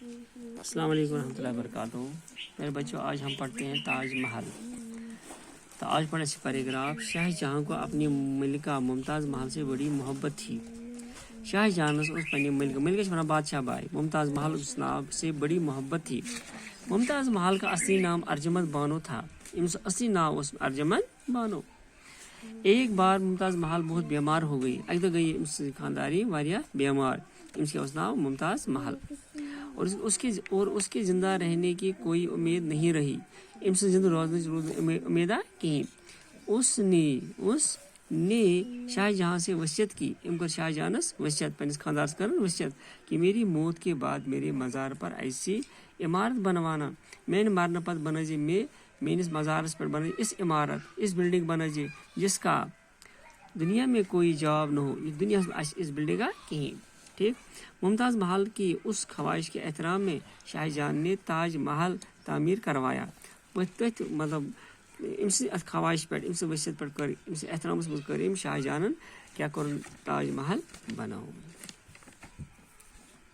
السلام علیکم ورحمۃ اللہ وبرکاتہ. میرے بچوں، آج ہم پڑھتے ہیں تاج محل. تو آج پڑھے سے پیراگراف. شاہ جہاں کو اپنی ملکہ ممتاز محل سے بڑی محبت تھی. شاہ جہاں اس پنی ملکہ سے بادشاہ بائی ممتاز محل اس نام سے بڑی محبت تھی. ممتاز محل کا اصلی نام ارجمند بانو تھا. اصلی نام اس ارجمند بانو. ایک بار ممتاز محل بہت بیمار ہو گئی. اک دہ گئی خانداری واریاہ بیمار. اس نام ممتاز محل. اور اس کے زندہ رہنے کی کوئی امید نہیں رہی. ام سے زندہ روزنے امیدہ کہیں. اس نے شاہ جہاں سے وصیت کی. ام کر شاہ جہانس وصیت پنس خاندار کرن وصیت کہ میری موت کے بعد میرے مزار پر ایسی عمارت بنوانا. میں مرنے پت بنائے میانس مزارس پر بنائے اس عمارت اس بلڈنگ بنائے جس کا دنیا میں کوئی جواب نہ ہو. دنیا اس بلڈنگ کا کہیں. ٹھیک. ممتاز محل کی اس خواہش کے احترام میں شاہ جہاں نے تاج محل تعمیر کروایا. مطلب ام سے خواہش پہ ام سے وصیت پہ کر ام سے احترام کر شاہ جہاں کیا کر تاج محل بناؤ.